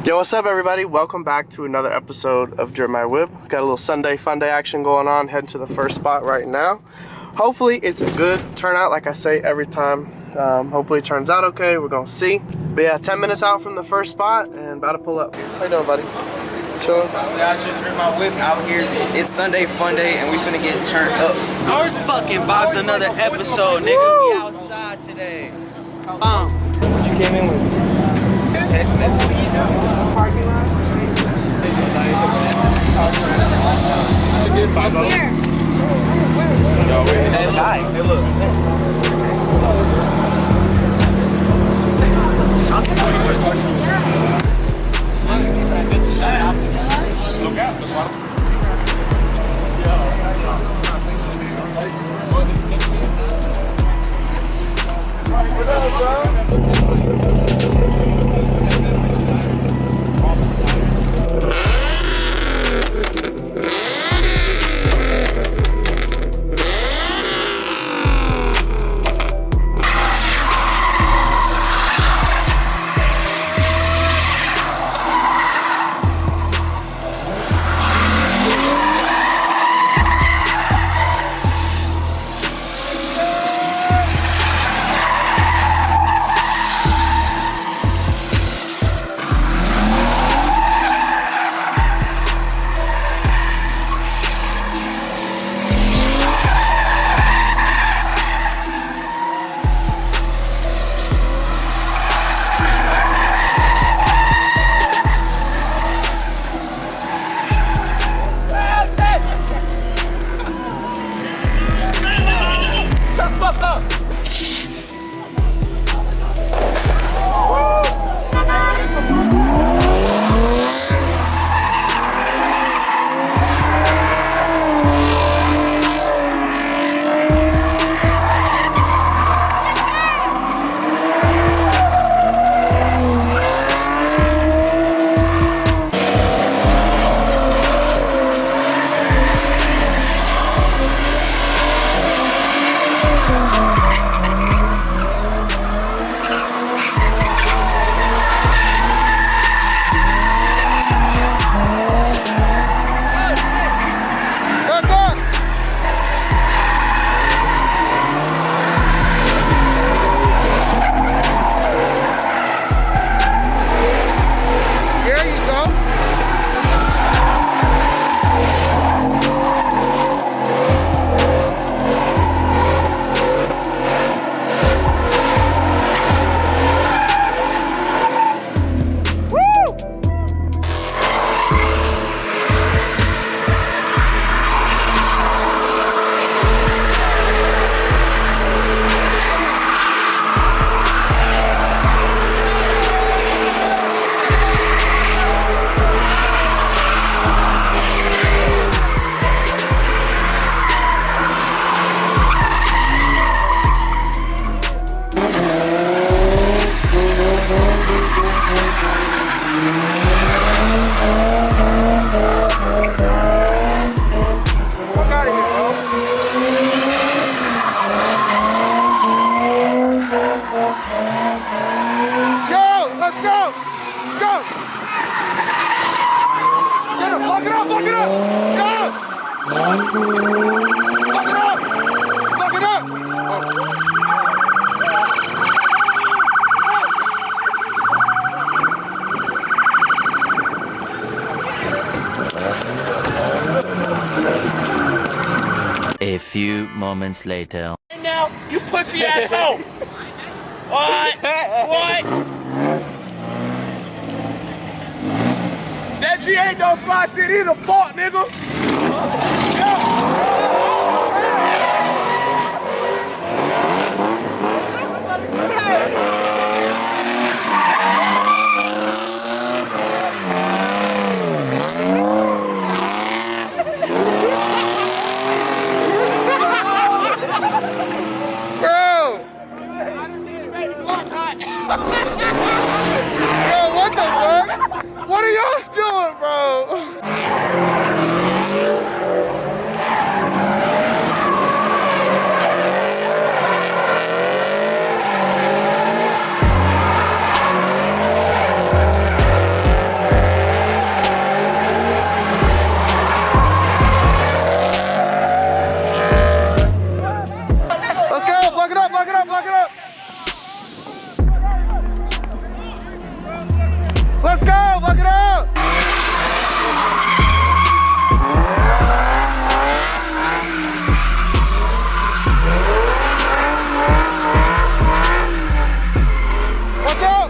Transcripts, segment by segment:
Yo, what's up everybody? Welcome back to another episode of DripMyWhip. Got a little Sunday fun day action going on, heading to the first spot right now. Hopefully it's a good turnout like I say every time. Hopefully it turns out okay, we're gonna see. But yeah, 10 minutes out from the first spot and about to pull up. How you doing, buddy? Chilling? I should DripMyWhip out here. It's Sunday fun day and we finna get turned up. Our fucking vibes, another episode, nigga. We outside today. What you came in with? Parking lot? Hey, look. Look out, that's why. What up, bro? A few moments later. And now, you pussy asshole! What? What? That G ain't no fly shit either, fuck, nigga! Yo, what the fuck? What are y'all doing, bro? Let's go, look it up. Watch out.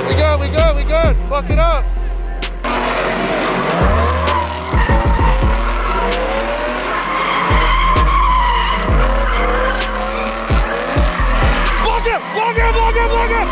We good. Fuck it up. Block him! Block him! Block him! Block him!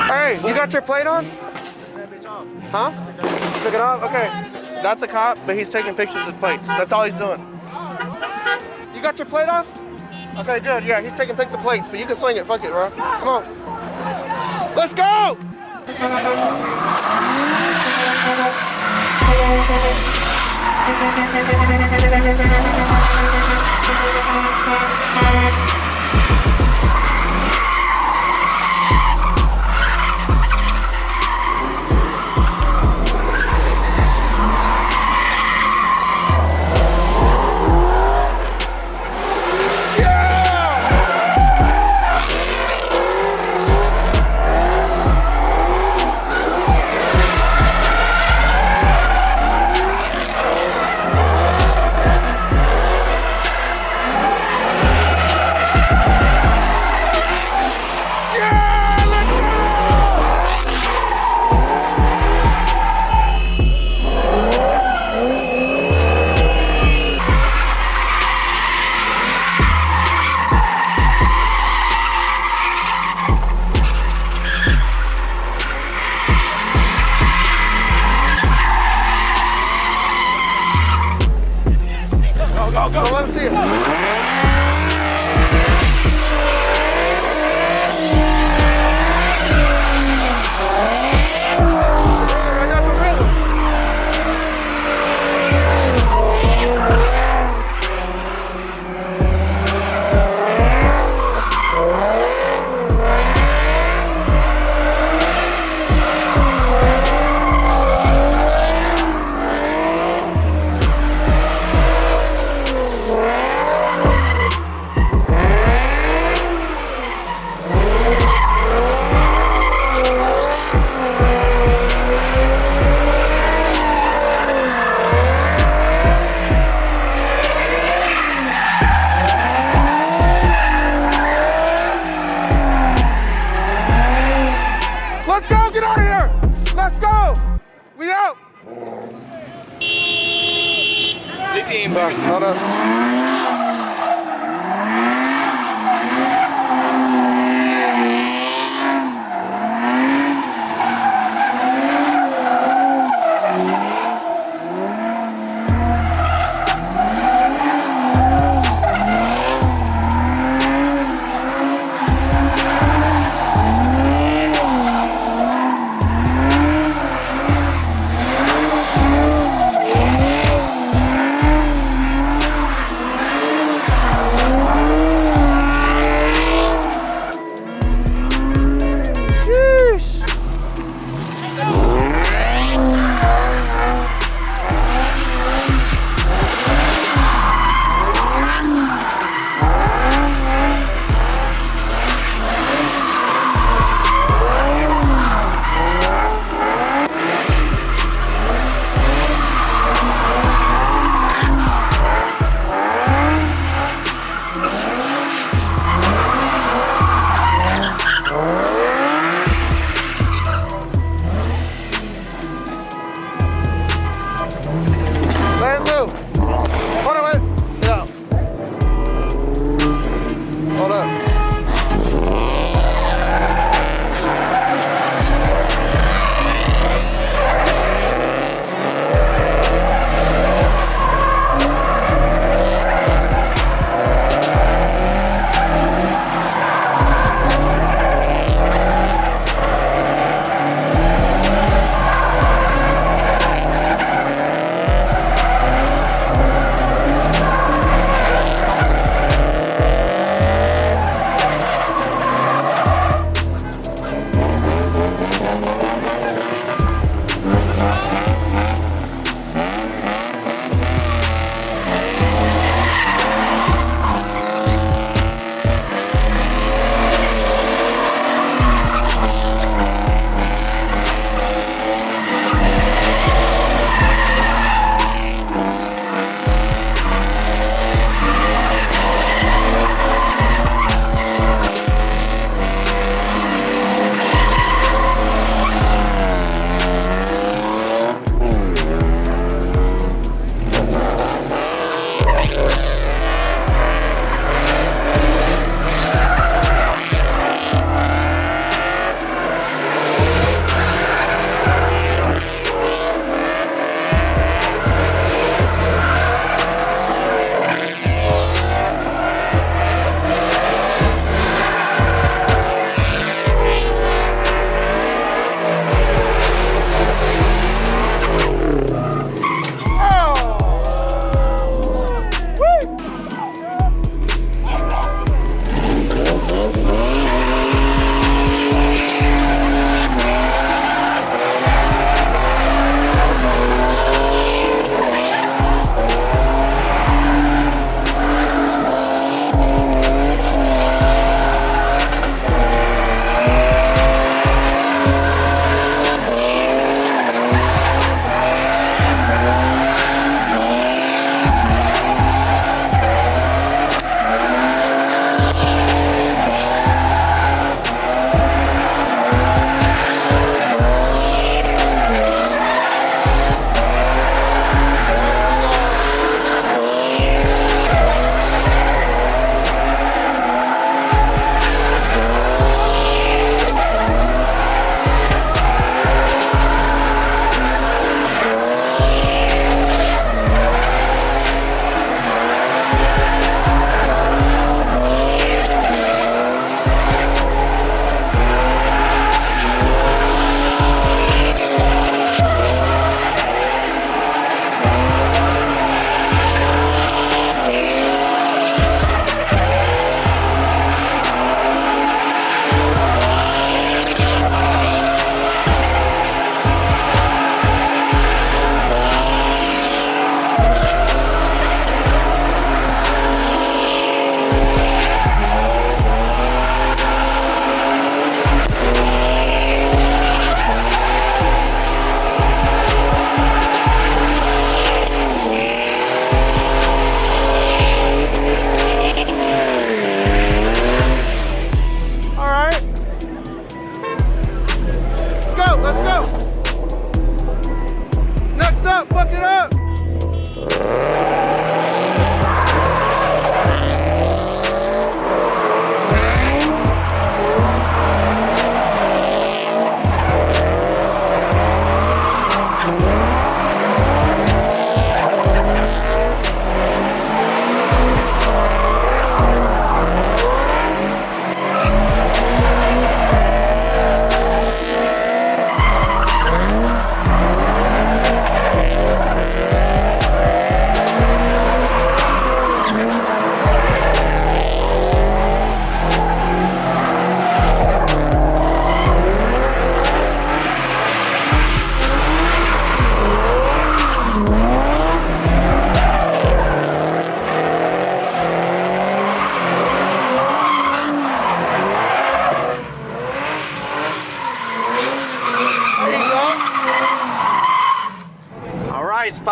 Hey, you got your plate on? Huh? Took it off? Okay. That's a cop, but he's taking pictures of plates. That's all he's doing. You got your plate off? Okay, good. Yeah, he's taking pictures of plates, but you can swing it. Fuck it, bro. Come on. Let's go!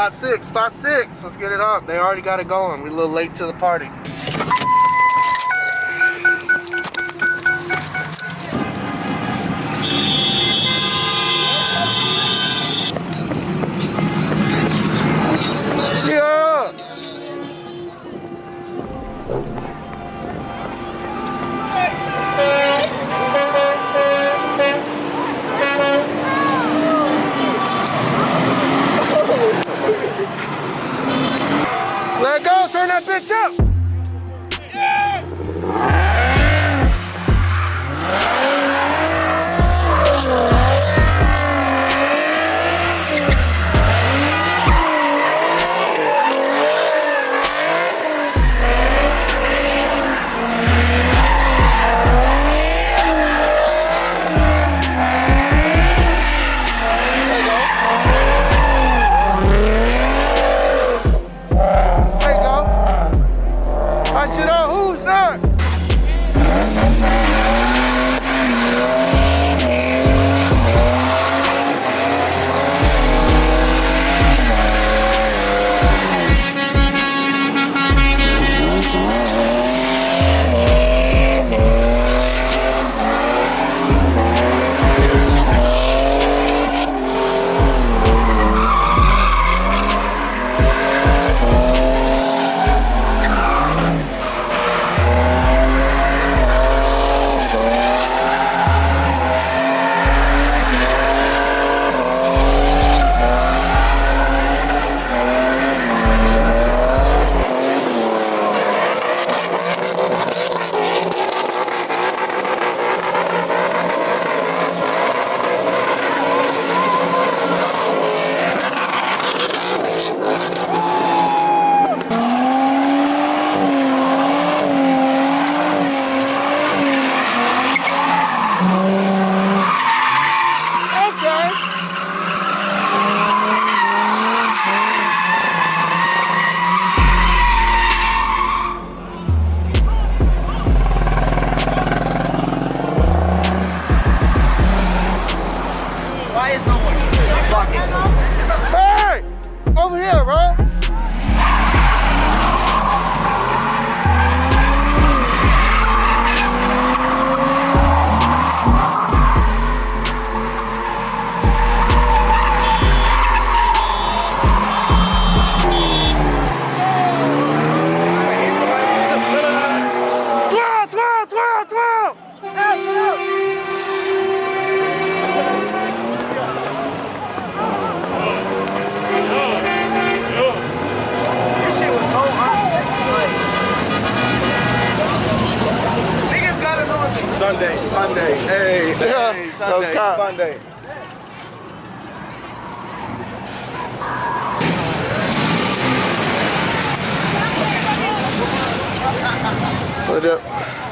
Spot six, spot six. Let's get it on. They already got it going. We're a little late to the party. Yeah. Let go, turn that bitch up. Who's not? Hey! Over here, bro! Sunday, hey, Yeah, hey, Sunday, Sunday. What up?